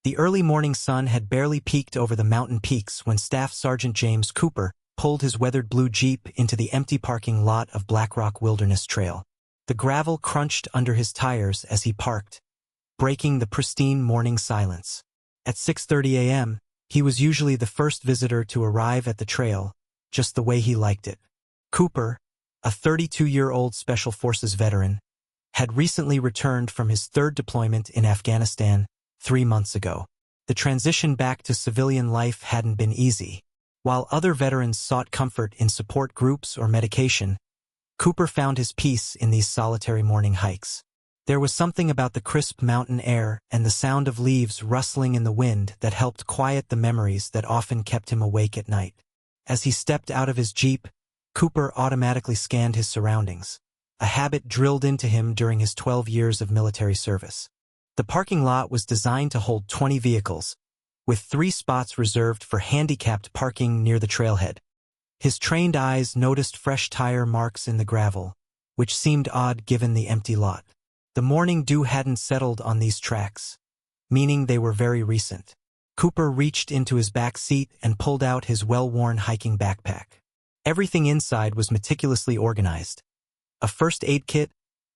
The early morning sun had barely peeked over the mountain peaks when Staff Sergeant James Cooper pulled his weathered blue Jeep into the empty parking lot of Black Rock Wilderness Trail. The gravel crunched under his tires as he parked, breaking the pristine morning silence. At 6:30 a.m., he was usually the first visitor to arrive at the trail, just the way he liked it. Cooper, a 32-year-old Special Forces veteran, had recently returned from his third deployment in Afghanistan 3 months ago. The transition back to civilian life hadn't been easy. While other veterans sought comfort in support groups or medication, Cooper found his peace in these solitary morning hikes. There was something about the crisp mountain air and the sound of leaves rustling in the wind that helped quiet the memories that often kept him awake at night. As he stepped out of his Jeep, Cooper automatically scanned his surroundings, a habit drilled into him during his 12 years of military service. The parking lot was designed to hold 20 vehicles, with 3 spots reserved for handicapped parking near the trailhead. His trained eyes noticed fresh tire marks in the gravel, which seemed odd given the empty lot. The morning dew hadn't settled on these tracks, meaning they were very recent. Cooper reached into his back seat and pulled out his well-worn hiking backpack. Everything inside was meticulously organized. A first aid kit,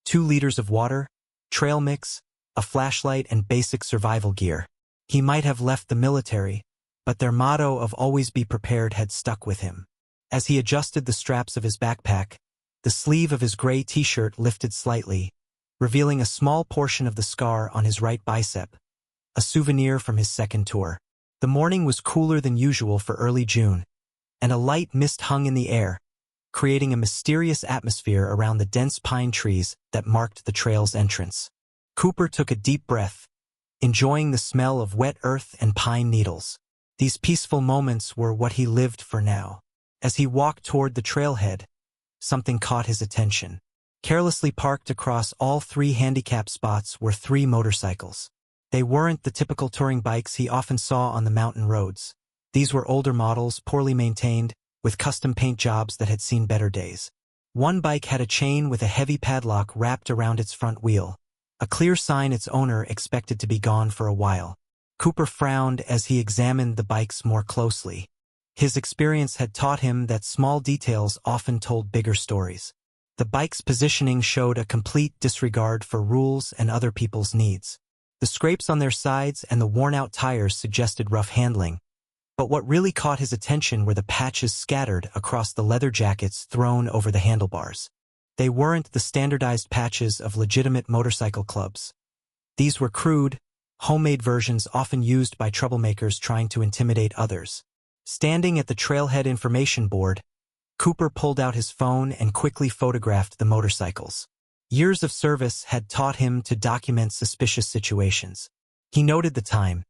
2 liters of water, trail mix, a flashlight, and basic survival gear. He might have left the military, but their motto of always be prepared had stuck with him. As he adjusted the straps of his backpack, the sleeve of his gray t-shirt lifted slightly, revealing a small portion of the scar on his right bicep, a souvenir from his second tour. The morning was cooler than usual for early June, and a light mist hung in the air, creating a mysterious atmosphere around the dense pine trees that marked the trail's entrance. Cooper took a deep breath, enjoying the smell of wet earth and pine needles. These peaceful moments were what he lived for now. As he walked toward the trailhead, something caught his attention. Carelessly parked across all 3 handicap spots were 3 motorcycles. They weren't the typical touring bikes he often saw on the mountain roads. These were older models, poorly maintained, with custom paint jobs that had seen better days. One bike had a chain with a heavy padlock wrapped around its front wheel, a clear sign its owner expected to be gone for a while. Cooper frowned as he examined the bikes more closely. His experience had taught him that small details often told bigger stories. The bike's positioning showed a complete disregard for rules and other people's needs. The scrapes on their sides and the worn-out tires suggested rough handling, but what really caught his attention were the patches scattered across the leather jackets thrown over the handlebars. They weren't the standardized patches of legitimate motorcycle clubs. These were crude, homemade versions often used by troublemakers trying to intimidate others. Standing at the trailhead information board, Cooper pulled out his phone and quickly photographed the motorcycles. Years of service had taught him to document suspicious situations. He noted the time,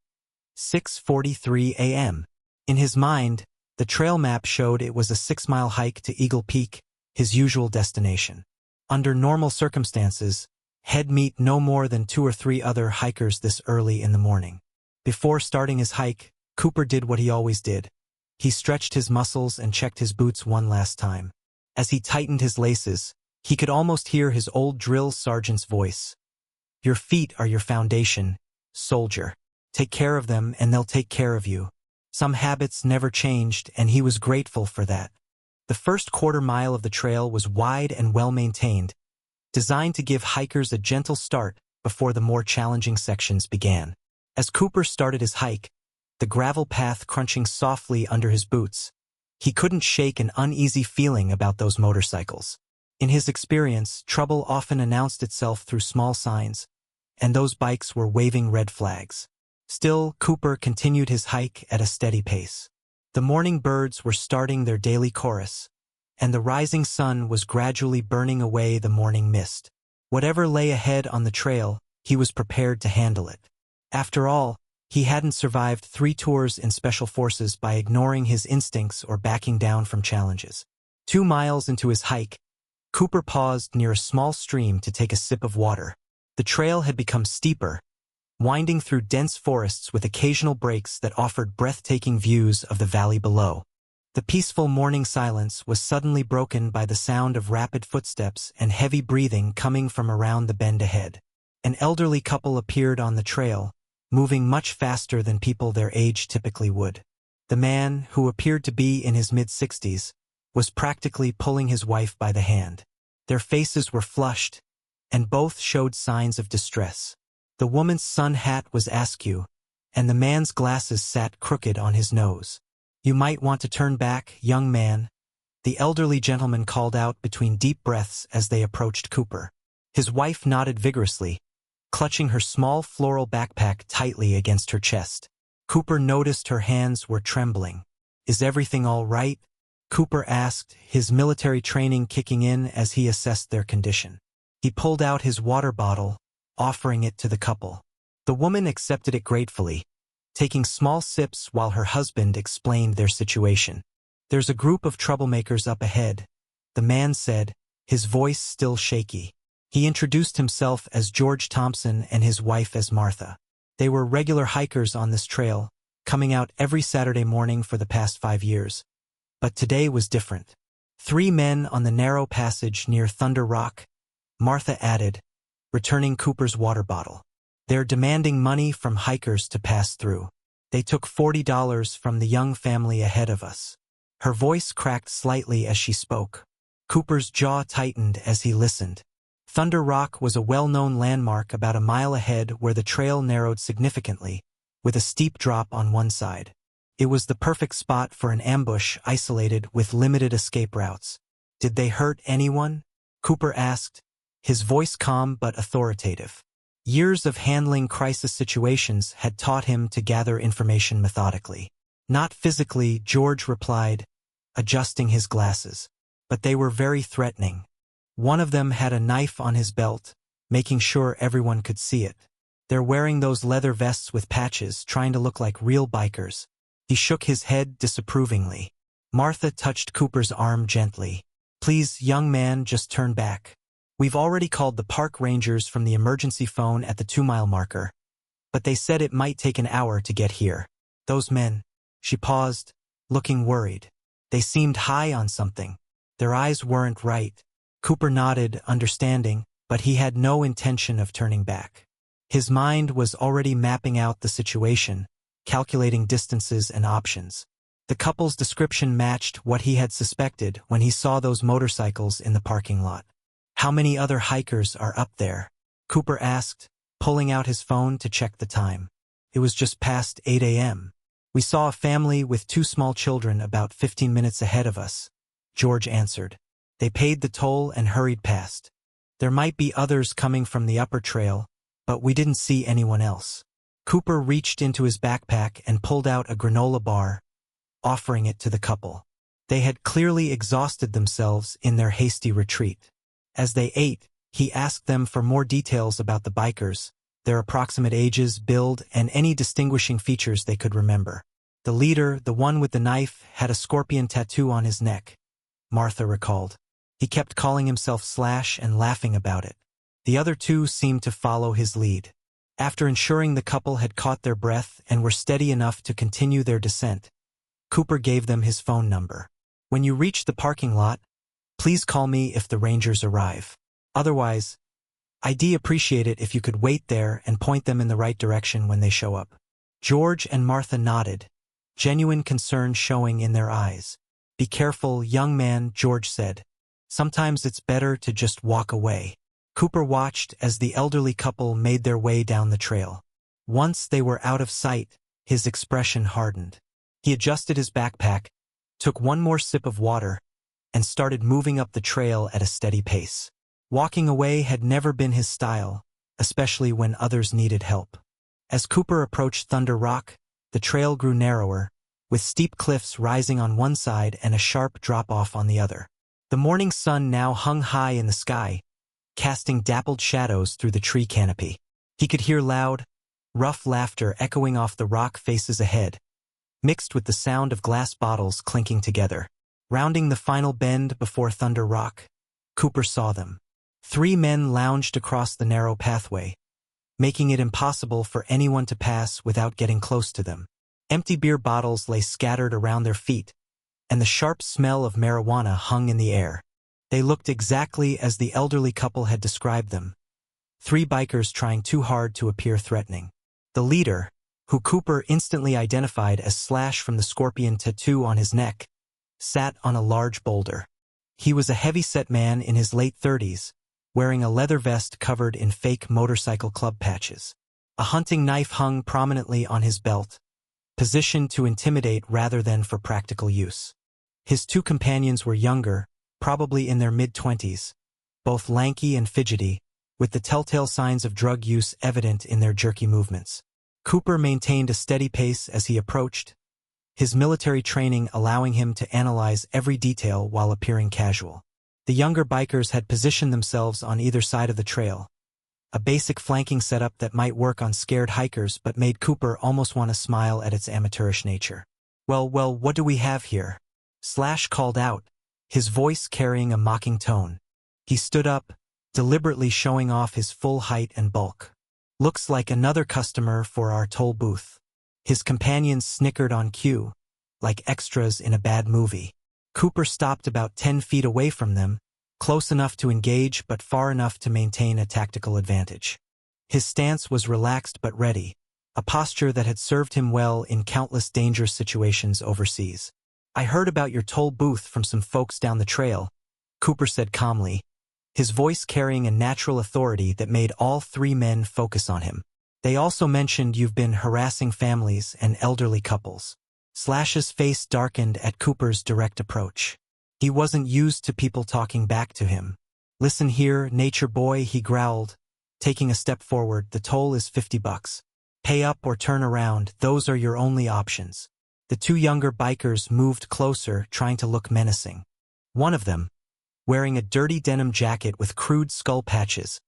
6:43 a.m. In his mind, the trail map showed it was a 6-mile hike to Eagle Peak, his usual destination. Under normal circumstances, he'd meet no more than 2 or 3 other hikers this early in the morning. Before starting his hike, Cooper did what he always did. He stretched his muscles and checked his boots one last time. As he tightened his laces, he could almost hear his old drill sergeant's voice. "Your feet are your foundation, soldier. Take care of them and they'll take care of you." Some habits never changed, and he was grateful for that. The first quarter mile of the trail was wide and well-maintained, designed to give hikers a gentle start before the more challenging sections began. As Cooper started his hike, the gravel path crunching softly under his boots, he couldn't shake an uneasy feeling about those motorcycles. In his experience, trouble often announced itself through small signs, and those bikes were waving red flags. Still, Cooper continued his hike at a steady pace. The morning birds were starting their daily chorus, and the rising sun was gradually burning away the morning mist. Whatever lay ahead on the trail, he was prepared to handle it. After all, he hadn't survived 3 tours in Special Forces by ignoring his instincts or backing down from challenges. 2 miles into his hike, Cooper paused near a small stream to take a sip of water. The trail had become steeper, winding through dense forests with occasional breaks that offered breathtaking views of the valley below. The peaceful morning silence was suddenly broken by the sound of rapid footsteps and heavy breathing coming from around the bend ahead. An elderly couple appeared on the trail, moving much faster than people their age typically would. The man, who appeared to be in his mid-60s, was practically pulling his wife by the hand. Their faces were flushed, and both showed signs of distress. The woman's sun hat was askew, and the man's glasses sat crooked on his nose. "You might want to turn back, young man," the elderly gentleman called out between deep breaths as they approached Cooper. His wife nodded vigorously, clutching her small floral backpack tightly against her chest. Cooper noticed her hands were trembling. "Is everything all right?" Cooper asked, his military training kicking in as he assessed their condition. He pulled out his water bottle, offering it to the couple. The woman accepted it gratefully, taking small sips while her husband explained their situation. "There's a group of troublemakers up ahead," the man said, his voice still shaky. He introduced himself as George Thompson and his wife as Martha. They were regular hikers on this trail, coming out every Saturday morning for the past 5 years. But today was different. 3 men on the narrow passage near Thunder Rock, Martha added, returning Cooper's water bottle. "They're demanding money from hikers to pass through. They took $40 from the young family ahead of us." Her voice cracked slightly as she spoke. Cooper's jaw tightened as he listened. Thunder Rock was a well-known landmark about a mile ahead where the trail narrowed significantly, with a steep drop on one side. It was the perfect spot for an ambush isolated with limited escape routes. "Did they hurt anyone?" Cooper asked, his voice calm but authoritative. Years of handling crisis situations had taught him to gather information methodically. "Not physically," George replied, adjusting his glasses. "But they were very threatening. One of them had a knife on his belt, making sure everyone could see it. They're wearing those leather vests with patches, trying to look like real bikers." He shook his head disapprovingly. Martha touched Cooper's arm gently. "Please, young man, just turn back. We've already called the park rangers from the emergency phone at the 2-mile marker, but they said it might take an hour to get here. Those men—" She paused, looking worried. "They seemed high on something. Their eyes weren't right." Cooper nodded, understanding, but he had no intention of turning back. His mind was already mapping out the situation, calculating distances and options. The couple's description matched what he had suspected when he saw those motorcycles in the parking lot. "How many other hikers are up there?" Cooper asked, pulling out his phone to check the time. "It was just past 8 a.m. We saw a family with 2 small children about 15 minutes ahead of us," George answered. "They paid the toll and hurried past. There might be others coming from the upper trail, but we didn't see anyone else." Cooper reached into his backpack and pulled out a granola bar, offering it to the couple. They had clearly exhausted themselves in their hasty retreat. As they ate, he asked them for more details about the bikers, their approximate ages, build, and any distinguishing features they could remember. "The leader, the one with the knife, had a scorpion tattoo on his neck," Martha recalled. "He kept calling himself Slash and laughing about it. The other 2 seemed to follow his lead." After ensuring the couple had caught their breath and were steady enough to continue their descent, Cooper gave them his phone number. "When you reach the parking lot, please call me if the rangers arrive. Otherwise, I'd appreciate it if you could wait there and point them in the right direction when they show up." George and Martha nodded, genuine concern showing in their eyes. "Be careful, young man," George said. "Sometimes it's better to just walk away." Cooper watched as the elderly couple made their way down the trail. Once they were out of sight, his expression hardened. He adjusted his backpack, took one more sip of water, and started moving up the trail at a steady pace. Walking away had never been his style, especially when others needed help. As Cooper approached Thunder Rock, the trail grew narrower, with steep cliffs rising on one side and a sharp drop-off on the other. The morning sun now hung high in the sky, casting dappled shadows through the tree canopy. He could hear loud, rough laughter echoing off the rock faces ahead, mixed with the sound of glass bottles clinking together. Rounding the final bend before Thunder Rock, Cooper saw them. 3 men lounged across the narrow pathway, making it impossible for anyone to pass without getting close to them. Empty beer bottles lay scattered around their feet, and the sharp smell of marijuana hung in the air. They looked exactly as the elderly couple had described them. 3 bikers trying too hard to appear threatening. The leader, who Cooper instantly identified as Slash from the scorpion tattoo on his neck, sat on a large boulder. He was a heavy-set man in his late 30s, wearing a leather vest covered in fake motorcycle club patches. A hunting knife hung prominently on his belt, positioned to intimidate rather than for practical use. His two companions were younger, probably in their mid-20s, both lanky and fidgety, with the telltale signs of drug use evident in their jerky movements. Cooper maintained a steady pace as he approached, his military training allowing him to analyze every detail while appearing casual. The younger bikers had positioned themselves on either side of the trail, a basic flanking setup that might work on scared hikers but made Cooper almost want to smile at its amateurish nature. Well, what do we have here?" Slash called out, his voice carrying a mocking tone. He stood up, deliberately showing off his full height and bulk. "Looks like another customer for our toll booth." His companions snickered on cue, like extras in a bad movie. Cooper stopped about 10 feet away from them, close enough to engage but far enough to maintain a tactical advantage. His stance was relaxed but ready, a posture that had served him well in countless dangerous situations overseas. "I heard about your toll booth from some folks down the trail," Cooper said calmly, his voice carrying a natural authority that made all three men focus on him. "They also mentioned you've been harassing families and elderly couples." Slash's face darkened at Cooper's direct approach. He wasn't used to people talking back to him. "Listen here, nature boy," he growled, taking a step forward. "The toll is $50. Pay up or turn around, those are your only options." The two younger bikers moved closer, trying to look menacing. One of them, wearing a dirty denim jacket with crude skull patches,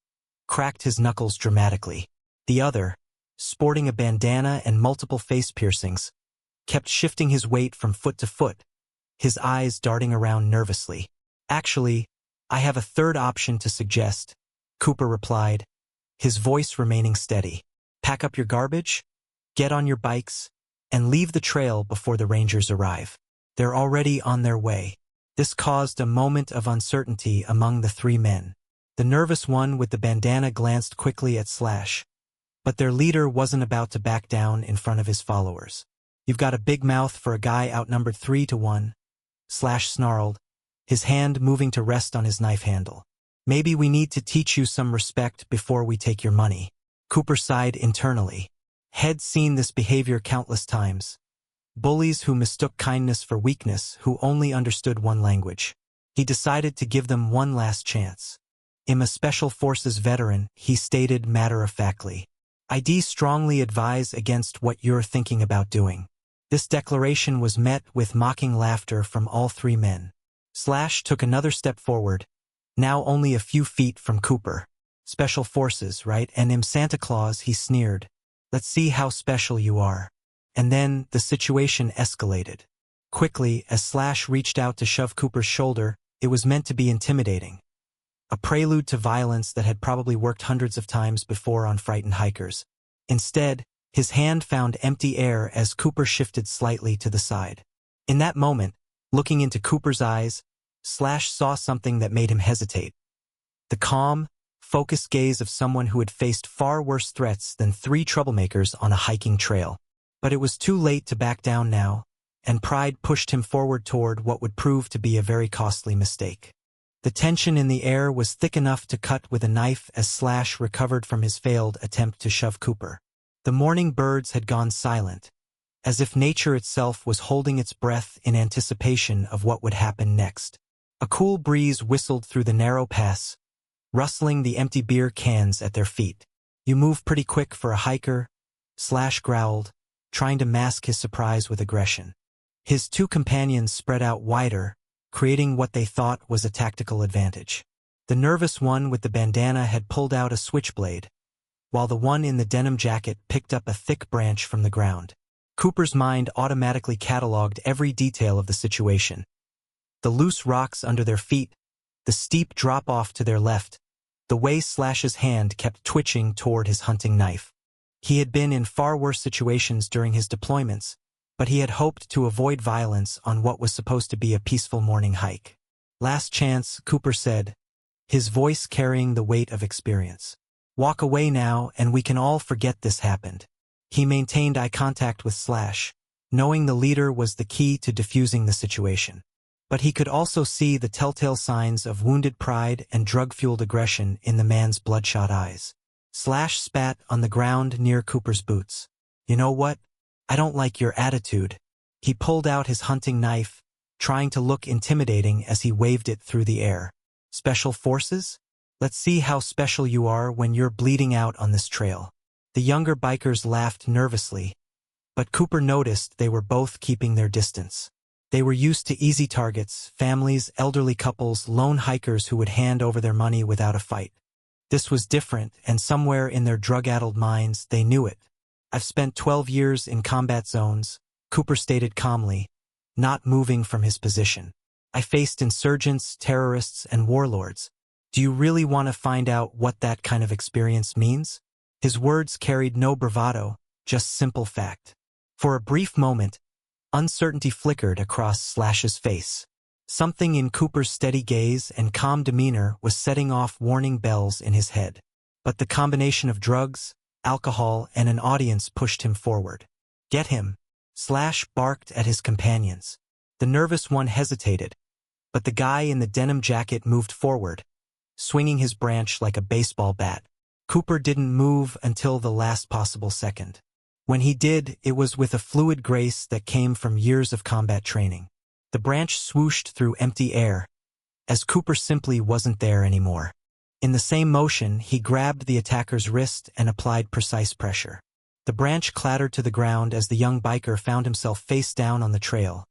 cracked his knuckles dramatically. The other, sporting a bandana and multiple face piercings, kept shifting his weight from foot to foot, his eyes darting around nervously. "Actually, I have a third option to suggest," Cooper replied, his voice remaining steady. "Pack up your garbage, get on your bikes, and leave the trail before the Rangers arrive. They're already on their way." This caused a moment of uncertainty among the three men. The nervous one with the bandana glanced quickly at Slash, but their leader wasn't about to back down in front of his followers. "You've got a big mouth for a guy outnumbered 3-1, Slash snarled, his hand moving to rest on his knife handle. "Maybe we need to teach you some respect before we take your money." Cooper sighed internally. Had seen this behavior countless times. Bullies who mistook kindness for weakness, who only understood one language. He decided to give them one last chance. "I'm a Special Forces veteran," he stated matter-of-factly. "I'd strongly advise against what you're thinking about doing." This declaration was met with mocking laughter from all three men. Slash took another step forward, now only a few feet from Cooper. "Special Forces, right? And I'm Santa Claus," he sneered. "Let's see how special you are." And then the situation escalated. Quickly, as Slash reached out to shove Cooper's shoulder, it was meant to be intimidating. A prelude to violence that had probably worked hundreds of times before on frightened hikers. Instead, his hand found empty air as Cooper shifted slightly to the side. In that moment, looking into Cooper's eyes, Slash saw something that made him hesitate. The calm, focused gaze of someone who had faced far worse threats than three troublemakers on a hiking trail. But it was too late to back down now, and pride pushed him forward toward what would prove to be a very costly mistake. The tension in the air was thick enough to cut with a knife as Slash recovered from his failed attempt to shove Cooper. The morning birds had gone silent, as if nature itself was holding its breath in anticipation of what would happen next. A cool breeze whistled through the narrow pass, rustling the empty beer cans at their feet. "You move pretty quick for a hiker," Slash growled, trying to mask his surprise with aggression. His two companions spread out wider, creating what they thought was a tactical advantage. The nervous one with the bandana had pulled out a switchblade, while the one in the denim jacket picked up a thick branch from the ground. Cooper's mind automatically cataloged every detail of the situation. The loose rocks under their feet, the steep drop-off to their left, the way Slash's hand kept twitching toward his hunting knife. He had been in far worse situations during his deployments, but he had hoped to avoid violence on what was supposed to be a peaceful morning hike. "Last chance," Cooper said, his voice carrying the weight of experience. "Walk away now and we can all forget this happened." He maintained eye contact with Slash, knowing the leader was the key to defusing the situation. But he could also see the telltale signs of wounded pride and drug-fueled aggression in the man's bloodshot eyes. Slash spat on the ground near Cooper's boots. "You know what? I don't like your attitude." He pulled out his hunting knife, trying to look intimidating as he waved it through the air. "Special forces? Let's see how special you are when you're bleeding out on this trail." The younger bikers laughed nervously, but Cooper noticed they were both keeping their distance. They were used to easy targets, families, elderly couples, lone hikers who would hand over their money without a fight. This was different, and somewhere in their drug-addled minds they knew it. "I've spent 12 years in combat zones," Cooper stated calmly, not moving from his position. "I faced insurgents, terrorists, and warlords. Do you really want to find out what that kind of experience means?" His words carried no bravado, just simple fact. For a brief moment, uncertainty flickered across Slash's face. Something in Cooper's steady gaze and calm demeanor was setting off warning bells in his head. But the combination of drugs, alcohol, and an audience pushed him forward. "Get him!" Slash barked at his companions. The nervous one hesitated, but the guy in the denim jacket moved forward, swinging his branch like a baseball bat. Cooper didn't move until the last possible second. When he did, it was with a fluid grace that came from years of combat training. The branch swooshed through empty air, as Cooper simply wasn't there anymore. In the same motion, he grabbed the attacker's wrist and applied precise pressure. The branch clattered to the ground as the young biker found himself face down on the trail.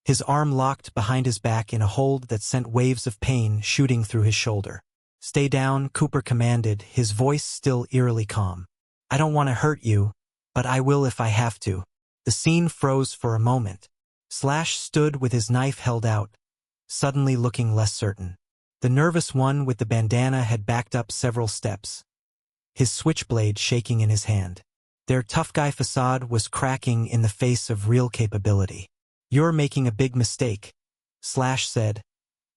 His arm locked behind his back in a hold that sent waves of pain shooting through his shoulder. "Stay down," Cooper commanded, his voice still eerily calm. "I don't want to hurt you, but I will if I have to." The scene froze for a moment. Slash stood with his knife held out, suddenly looking less certain. The nervous one with the bandana had backed up several steps, his switchblade shaking in his hand. Their tough guy facade was cracking in the face of real capability. "You're making a big mistake," Slash said,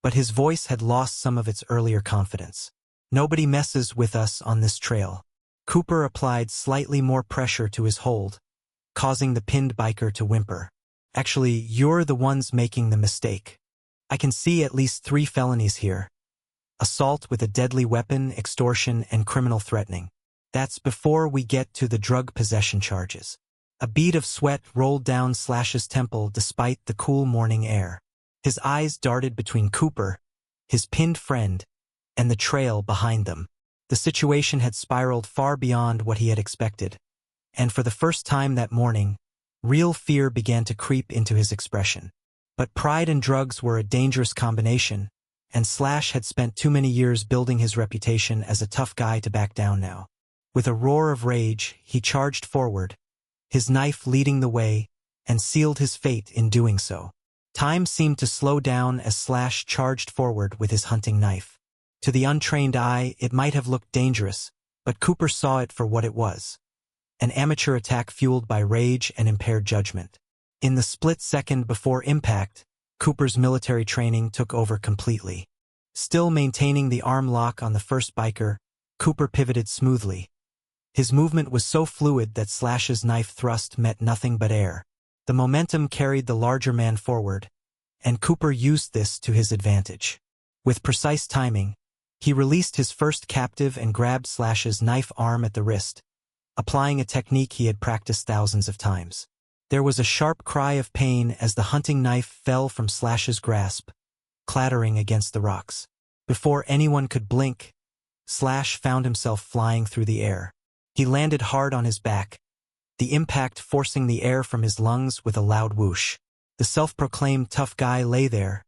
but his voice had lost some of its earlier confidence. "Nobody messes with us on this trail." Cooper applied slightly more pressure to his hold, causing the pinned biker to whimper. "Actually, you're the ones making the mistake. I can see at least 3 felonies here. Assault with a deadly weapon, extortion, and criminal threatening. That's before we get to the drug possession charges." A bead of sweat rolled down Slash's temple despite the cool morning air. His eyes darted between Cooper, his pinned friend, and the trail behind them. The situation had spiraled far beyond what he had expected, and for the first time that morning, real fear began to creep into his expression. But pride and drugs were a dangerous combination, and Slash had spent too many years building his reputation as a tough guy to back down now. With a roar of rage, he charged forward, his knife leading the way, and sealed his fate in doing so. Time seemed to slow down as Slash charged forward with his hunting knife. To the untrained eye, it might have looked dangerous, but Cooper saw it for what it was: an amateur attack fueled by rage and impaired judgment. In the split second before impact, Cooper's military training took over completely. Still maintaining the arm lock on the first biker, Cooper pivoted smoothly. His movement was so fluid that Slash's knife thrust met nothing but air. The momentum carried the larger man forward, and Cooper used this to his advantage. With precise timing, he released his first captive and grabbed Slash's knife arm at the wrist, applying a technique he had practiced thousands of times. There was a sharp cry of pain as the hunting knife fell from Slash's grasp, clattering against the rocks. Before anyone could blink, Slash found himself flying through the air. He landed hard on his back, the impact forcing the air from his lungs with a loud whoosh. The self-proclaimed tough guy lay there,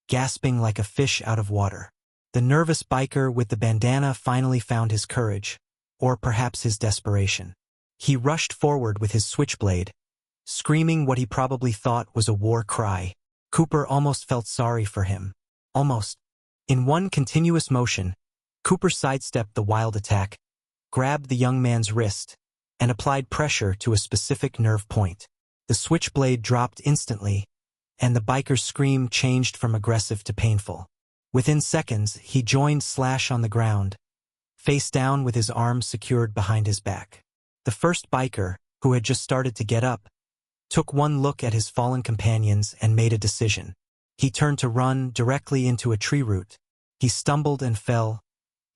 gasping like a fish out of water. The nervous biker with the bandana finally found his courage, or perhaps his desperation. He rushed forward with his switchblade, screaming what he probably thought was a war cry. Cooper almost felt sorry for him. Almost. In one continuous motion, Cooper sidestepped the wild attack, grabbed the young man's wrist, and applied pressure to a specific nerve point. The switchblade dropped instantly, and the biker's scream changed from aggressive to painful. Within seconds, he joined Slash on the ground, face down with his arms secured behind his back. The first biker, who had just started to get up, took one look at his fallen companions and made a decision. He turned to run directly into a tree root. He stumbled and fell,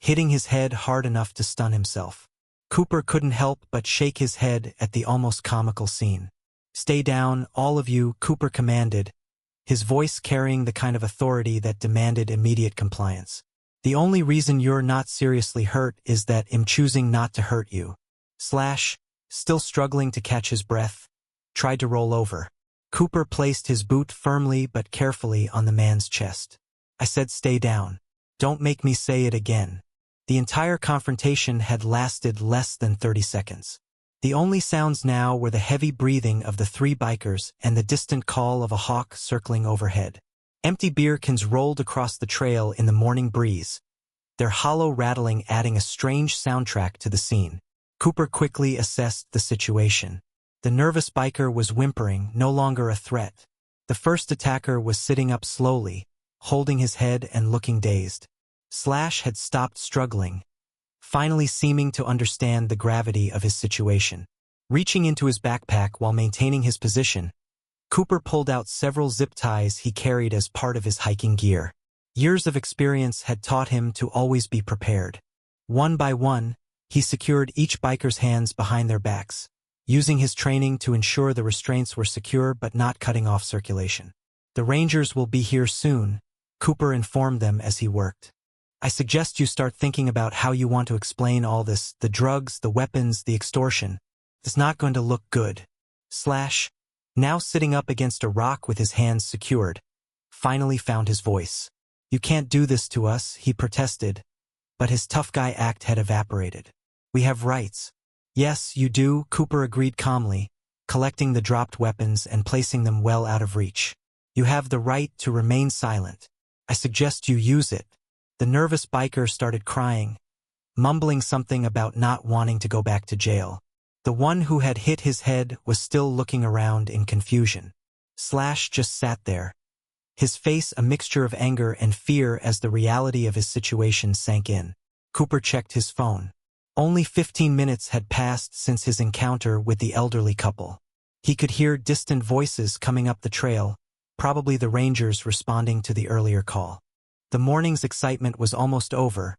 hitting his head hard enough to stun himself. Cooper couldn't help but shake his head at the almost comical scene. "Stay down, all of you," Cooper commanded, his voice carrying the kind of authority that demanded immediate compliance. "The only reason you're not seriously hurt is that I'm choosing not to hurt you." Slash, still struggling to catch his breath, tried to roll over. Cooper placed his boot firmly but carefully on the man's chest. "I said stay down. Don't make me say it again." The entire confrontation had lasted less than 30 seconds. The only sounds now were the heavy breathing of the three bikers and the distant call of a hawk circling overhead. Empty beer cans rolled across the trail in the morning breeze, their hollow rattling adding a strange soundtrack to the scene. Cooper quickly assessed the situation. The nervous biker was whimpering, no longer a threat. The first attacker was sitting up slowly, holding his head and looking dazed. Slash had stopped struggling, finally seeming to understand the gravity of his situation. Reaching into his backpack while maintaining his position, Cooper pulled out several zip ties he carried as part of his hiking gear. Years of experience had taught him to always be prepared. One by one, he secured each biker's hands behind their backs, using his training to ensure the restraints were secure but not cutting off circulation. "The Rangers will be here soon," Cooper informed them as he worked. "I suggest you start thinking about how you want to explain all this, the drugs, the weapons, the extortion. It's not going to look good." Slash, now sitting up against a rock with his hands secured, finally found his voice. "You can't do this to us," he protested, but his tough guy act had evaporated. "We have rights." "Yes, you do," Cooper agreed calmly, collecting the dropped weapons and placing them well out of reach. "You have the right to remain silent. I suggest you use it." The nervous biker started crying, mumbling something about not wanting to go back to jail. The one who had hit his head was still looking around in confusion. Slash just sat there, his face a mixture of anger and fear as the reality of his situation sank in. Cooper checked his phone. Only 15 minutes had passed since his encounter with the elderly couple. He could hear distant voices coming up the trail, probably the Rangers responding to the earlier call. The morning's excitement was almost over,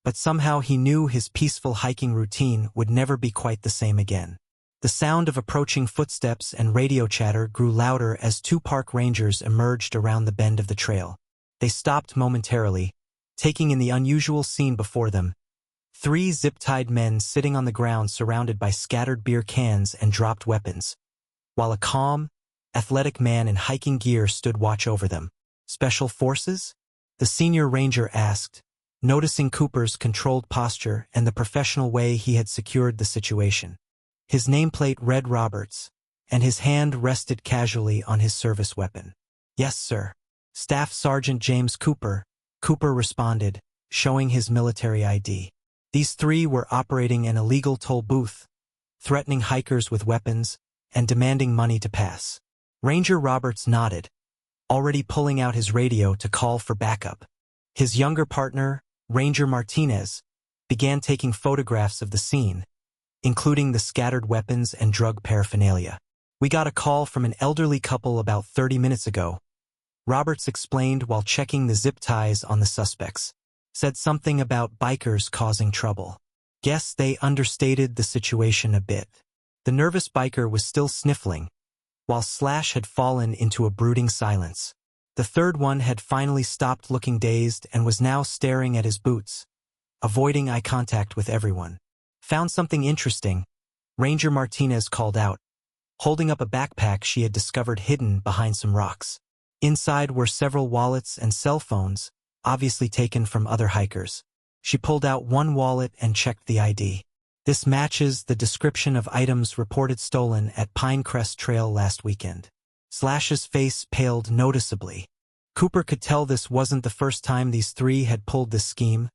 but somehow he knew his peaceful hiking routine would never be quite the same again. The sound of approaching footsteps and radio chatter grew louder as two park rangers emerged around the bend of the trail. They stopped momentarily, taking in the unusual scene before them. Three zip-tied men sitting on the ground surrounded by scattered beer cans and dropped weapons, while a calm, athletic man in hiking gear stood watch over them. "Special Forces?" the senior ranger asked, noticing Cooper's controlled posture and the professional way he had secured the situation. His nameplate read Roberts, and his hand rested casually on his service weapon. "Yes, sir." "Staff Sergeant James Cooper," Cooper responded, showing his military ID. These three were operating an illegal toll booth, threatening hikers with weapons and demanding money to pass. Ranger Roberts nodded, already pulling out his radio to call for backup. His younger partner, Ranger Martinez, began taking photographs of the scene, including the scattered weapons and drug paraphernalia. "We got a call from an elderly couple about 30 minutes ago," Roberts explained while checking the zip ties on the suspects. "Said something about bikers causing trouble. Guess they understated the situation a bit." The nervous biker was still sniffling, while Slash had fallen into a brooding silence. The third one had finally stopped looking dazed and was now staring at his boots, avoiding eye contact with everyone. "Found something interesting," Ranger Martinez called out, holding up a backpack she had discovered hidden behind some rocks. Inside were several wallets and cell phones, obviously taken from other hikers. She pulled out one wallet and checked the ID. "This matches the description of items reported stolen at Pinecrest Trail last weekend." Slash's face paled noticeably. Cooper could tell this wasn't the first time these three had pulled this scheme,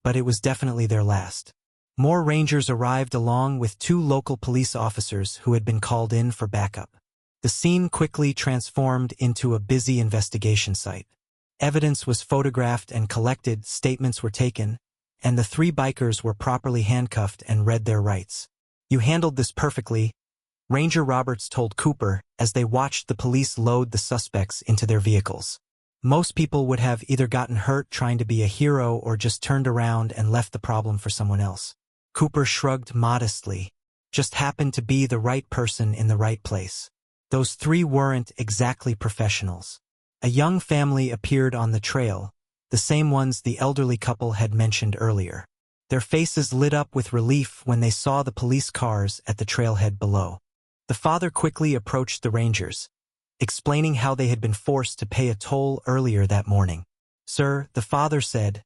but it was definitely their last. More rangers arrived along with two local police officers who had been called in for backup. The scene quickly transformed into a busy investigation site. Evidence was photographed and collected, statements were taken, and the three bikers were properly handcuffed and read their rights. "You handled this perfectly," Ranger Roberts told Cooper as they watched the police load the suspects into their vehicles. "Most people would have either gotten hurt trying to be a hero or just turned around and left the problem for someone else." Cooper shrugged modestly. "Just happened to be the right person in the right place. Those three weren't exactly professionals." A young family appeared on the trail, the same ones the elderly couple had mentioned earlier. Their faces lit up with relief when they saw the police cars at the trailhead below. The father quickly approached the Rangers, explaining how they had been forced to pay a toll earlier that morning. "Sir," the father said,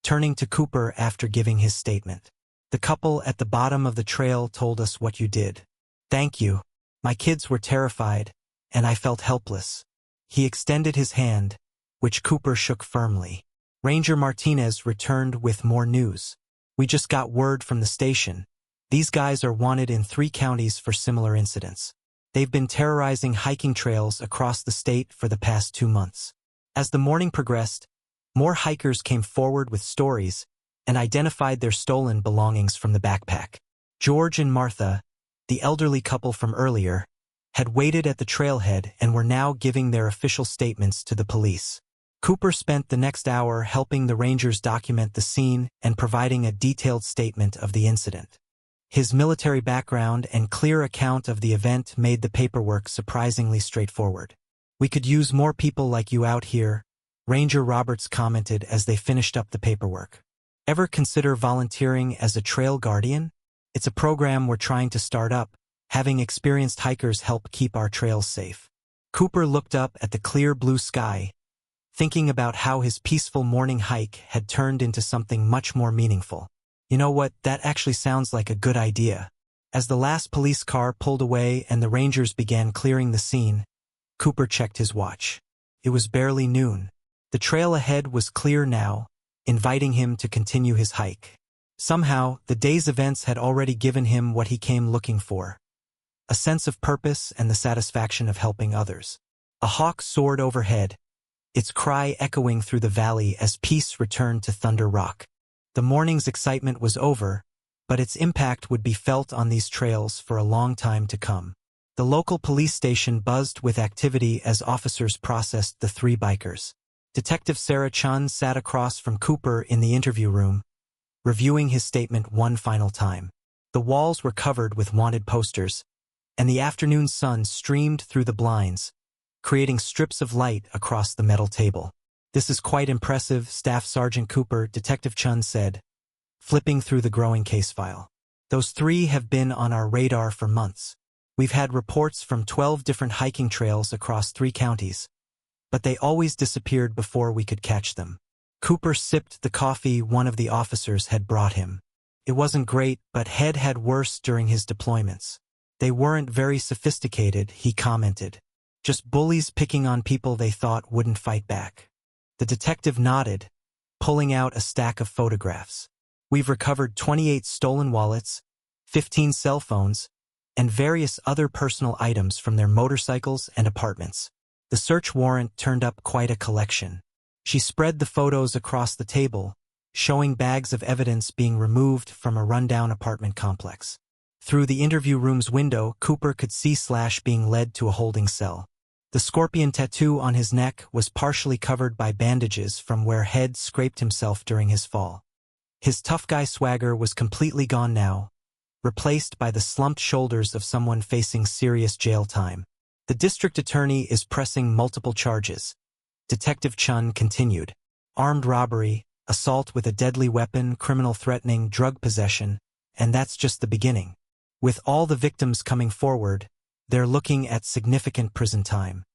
turning to Cooper after giving his statement, "the couple at the bottom of the trail told us what you did. Thank you. My kids were terrified, and I felt helpless." He extended his hand, which Cooper shook firmly. Ranger Martinez returned with more news. "We just got word from the station. These guys are wanted in 3 counties for similar incidents. They've been terrorizing hiking trails across the state for the past 2 months." As the morning progressed, more hikers came forward with stories and identified their stolen belongings from the backpack. George and Martha, the elderly couple from earlier, had waited at the trailhead and were now giving their official statements to the police. Cooper spent the next hour helping the Rangers document the scene and providing a detailed statement of the incident. His military background and clear account of the event made the paperwork surprisingly straightforward. "We could use more people like you out here," Ranger Roberts commented as they finished up the paperwork. "Ever consider volunteering as a trail guardian? It's a program we're trying to start up, having experienced hikers help keep our trails safe." Cooper looked up at the clear blue sky, thinking about how his peaceful morning hike had turned into something much more meaningful. "You know what, that actually sounds like a good idea." As the last police car pulled away and the Rangers began clearing the scene, Cooper checked his watch. It was barely noon. The trail ahead was clear now, inviting him to continue his hike. Somehow, the day's events had already given him what he came looking for: a sense of purpose and the satisfaction of helping others. A hawk soared overhead, its cry echoing through the valley as peace returned to Thunder Rock. The morning's excitement was over, but its impact would be felt on these trails for a long time to come. The local police station buzzed with activity as officers processed the 3 bikers. Detective Sarah Chun sat across from Cooper in the interview room, reviewing his statement one final time. The walls were covered with wanted posters, and the afternoon sun streamed through the blinds, creating strips of light across the metal table. "This is quite impressive, Staff Sergeant Cooper," Detective Chun said, flipping through the growing case file. "Those 3 have been on our radar for months. We've had reports from 12 different hiking trails across 3 counties, but they always disappeared before we could catch them." Cooper sipped the coffee one of the officers had brought him. "It wasn't great, but Head had worse during his deployments. They weren't very sophisticated," he commented. "Just bullies picking on people they thought wouldn't fight back." The detective nodded, pulling out a stack of photographs. "We've recovered 28 stolen wallets, 15 cell phones, and various other personal items from their motorcycles and apartments." The search warrant turned up quite a collection. She spread the photos across the table, showing bags of evidence being removed from a rundown apartment complex. Through the interview room's window, Cooper could see Slash being led to a holding cell. The scorpion tattoo on his neck was partially covered by bandages from where Head scraped himself during his fall. His tough guy swagger was completely gone now, replaced by the slumped shoulders of someone facing serious jail time. "The district attorney is pressing multiple charges," Detective Chun continued. "Armed robbery, assault with a deadly weapon, criminal threatening, drug possession, and that's just the beginning. With all the victims coming forward, they're looking at significant prison time."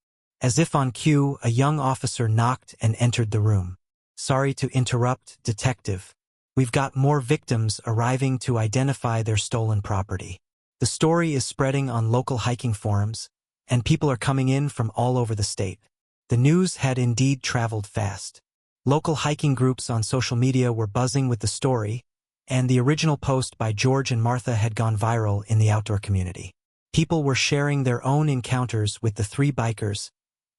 As if on cue, a young officer knocked and entered the room. "Sorry to interrupt, Detective. We've got more victims arriving to identify their stolen property. The story is spreading on local hiking forums, and people are coming in from all over the state." The news had indeed traveled fast. Local hiking groups on social media were buzzing with the story, and the original post by George and Martha had gone viral in the outdoor community. People were sharing their own encounters with the 3 bikers,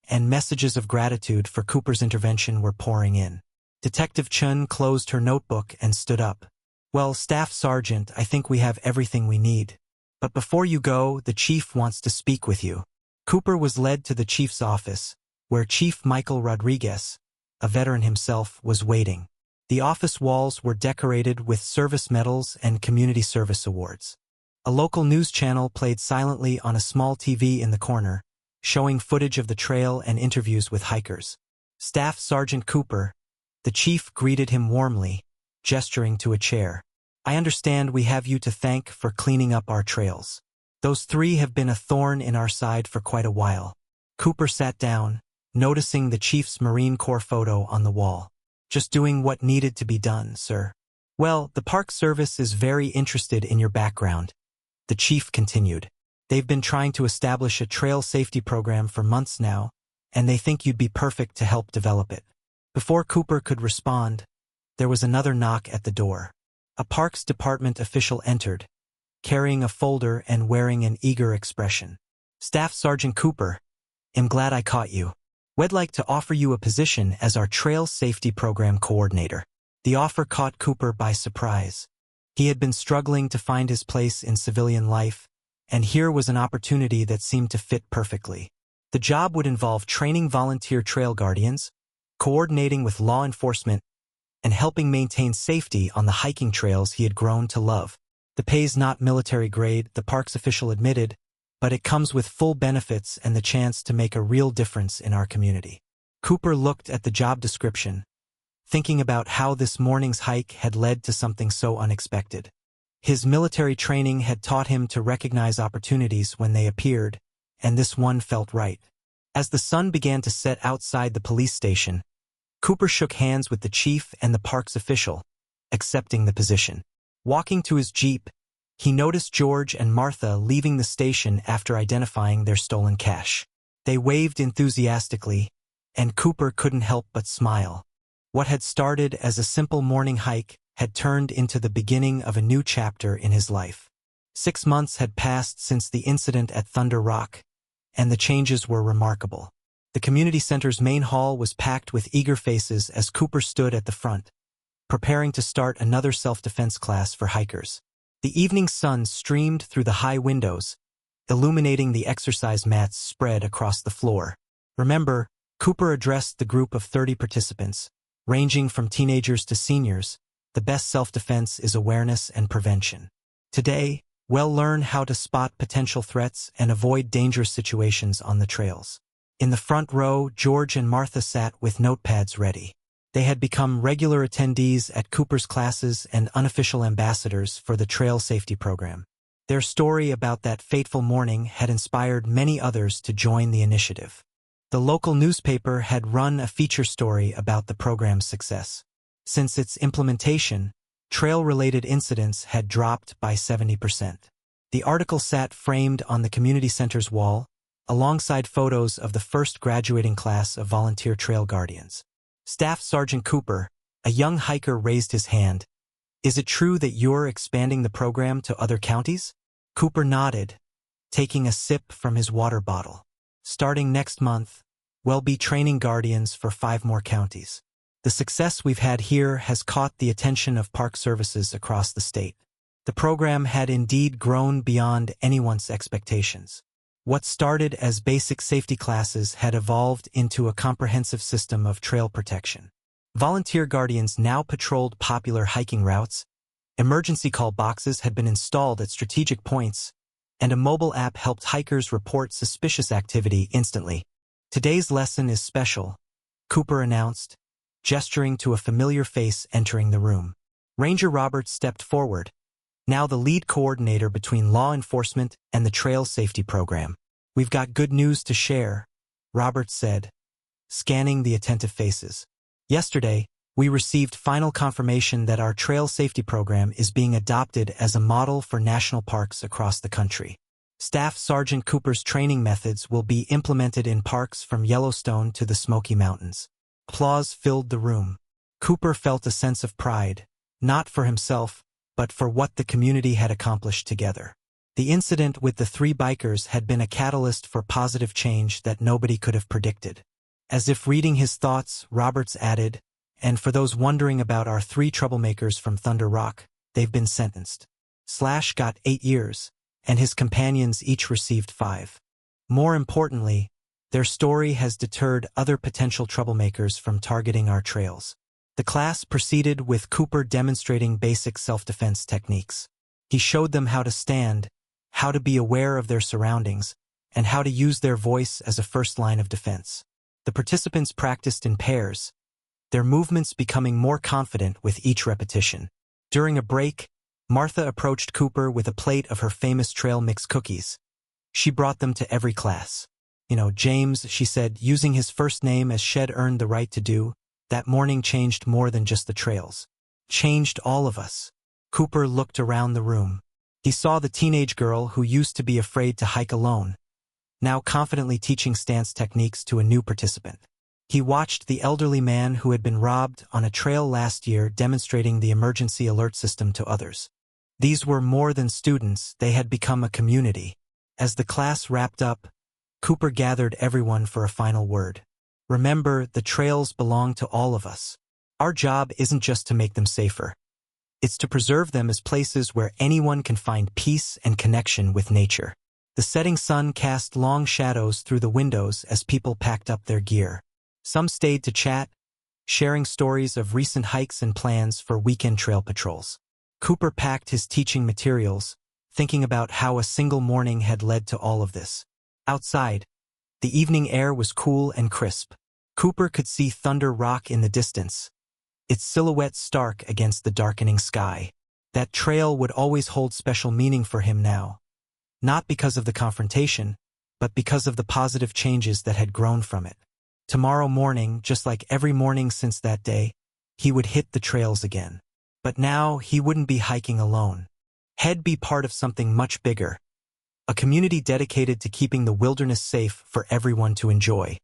and messages of gratitude for Cooper's intervention were pouring in. Detective Chun closed her notebook and stood up. "Well, Staff Sergeant, I think we have everything we need." But before you go, the chief wants to speak with you. Cooper was led to the chief's office, where Chief Michael Rodriguez, a veteran himself, was waiting. The office walls were decorated with service medals and community service awards. A local news channel played silently on a small TV in the corner, showing footage of the trail and interviews with hikers. Staff Sergeant Cooper, the chief, greeted him warmly, gesturing to a chair. I understand we have you to thank for cleaning up our trails. Those three have been a thorn in our side for quite a while. Cooper sat down, noticing the chief's Marine Corps photo on the wall. Just doing what needed to be done, sir. Well, the Park Service is very interested in your background, the chief continued. They've been trying to establish a trail safety program for months now, and they think you'd be perfect to help develop it. Before Cooper could respond, there was another knock at the door. A Parks Department official entered, carrying a folder and wearing an eager expression. Staff Sergeant Cooper, I'm glad I caught you. We'd like to offer you a position as our Trail Safety Program Coordinator. The offer caught Cooper by surprise. He had been struggling to find his place in civilian life, and here was an opportunity that seemed to fit perfectly. The job would involve training volunteer trail guardians, coordinating with law enforcement, and helping maintain safety on the hiking trails he had grown to love. The pay's not military grade, the parks official admitted, but it comes with full benefits and the chance to make a real difference in our community. Cooper looked at the job description, thinking about how this morning's hike had led to something so unexpected. His military training had taught him to recognize opportunities when they appeared, and this one felt right. As the sun began to set outside the police station, Cooper shook hands with the chief and the parks official, accepting the position. Walking to his jeep, he noticed George and Martha leaving the station after identifying their stolen cash. They waved enthusiastically, and Cooper couldn't help but smile. What had started as a simple morning hike had turned into the beginning of a new chapter in his life. 6 months had passed since the incident at Thunder Rock, and the changes were remarkable. The community center's main hall was packed with eager faces as Cooper stood at the front, preparing to start another self-defense class for hikers. The evening sun streamed through the high windows, illuminating the exercise mats spread across the floor. Remember, Cooper addressed the group of 30 participants, ranging from teenagers to seniors. The best self-defense is awareness and prevention. Today, we'll learn how to spot potential threats and avoid dangerous situations on the trails. In the front row, George and Martha sat with notepads ready. They had become regular attendees at Cooper's classes and unofficial ambassadors for the Trail Safety Program. Their story about that fateful morning had inspired many others to join the initiative. The local newspaper had run a feature story about the program's success. Since its implementation, trail-related incidents had dropped by 70%. The article sat framed on the community center's wall, alongside photos of the first graduating class of volunteer trail guardians. Staff Sergeant Cooper, a young hiker, raised his hand. Is it true that you're expanding the program to other counties? Cooper nodded, taking a sip from his water bottle. Starting next month, we'll be training guardians for 5 more counties. The success we've had here has caught the attention of park services across the state. The program had indeed grown beyond anyone's expectations. What started as basic safety classes had evolved into a comprehensive system of trail protection. Volunteer guardians now patrolled popular hiking routes, emergency call boxes had been installed at strategic points, and a mobile app helped hikers report suspicious activity instantly. Today's lesson is special, Cooper announced, gesturing to a familiar face entering the room. Ranger Roberts stepped forward, now the lead coordinator between law enforcement and the Trail Safety Program. We've got good news to share, Roberts said, scanning the attentive faces. Yesterday, we received final confirmation that our Trail Safety Program is being adopted as a model for national parks across the country. Staff Sergeant Cooper's training methods will be implemented in parks from Yellowstone to the Smoky Mountains. Applause filled the room. Cooper felt a sense of pride, not for himself, but for what the community had accomplished together. The incident with the 3 bikers had been a catalyst for positive change that nobody could have predicted. As if reading his thoughts, Roberts added, and for those wondering about our 3 troublemakers from Thunder Rock, they've been sentenced. Slash got 8 years, and his companions each received 5. More importantly, their story has deterred other potential troublemakers from targeting our trails. The class proceeded with Cooper demonstrating basic self-defense techniques. He showed them how to stand, how to be aware of their surroundings, and how to use their voice as a first line of defense. The participants practiced in pairs, their movements becoming more confident with each repetition. During a break, Martha approached Cooper with a plate of her famous trail mix cookies. She brought them to every class. James, she said, using his first name as Shed earned the right to do, that morning changed more than just the trails. Changed all of us. Cooper looked around the room. He saw the teenage girl who used to be afraid to hike alone, now confidently teaching stance techniques to a new participant. He watched the elderly man who had been robbed on a trail last year demonstrating the emergency alert system to others. These were more than students, they had become a community. As the class wrapped up, Cooper gathered everyone for a final word. Remember, the trails belong to all of us. Our job isn't just to make them safer. It's to preserve them as places where anyone can find peace and connection with nature. The setting sun cast long shadows through the windows as people packed up their gear. Some stayed to chat, sharing stories of recent hikes and plans for weekend trail patrols. Cooper packed his teaching materials, thinking about how a single morning had led to all of this. Outside, the evening air was cool and crisp. Cooper could see Thunder Rock in the distance, its silhouette stark against the darkening sky. That trail would always hold special meaning for him now, not because of the confrontation, but because of the positive changes that had grown from it. Tomorrow morning, just like every morning since that day, he would hit the trails again. But now he wouldn't be hiking alone. He'd be part of something much bigger, a community dedicated to keeping the wilderness safe for everyone to enjoy.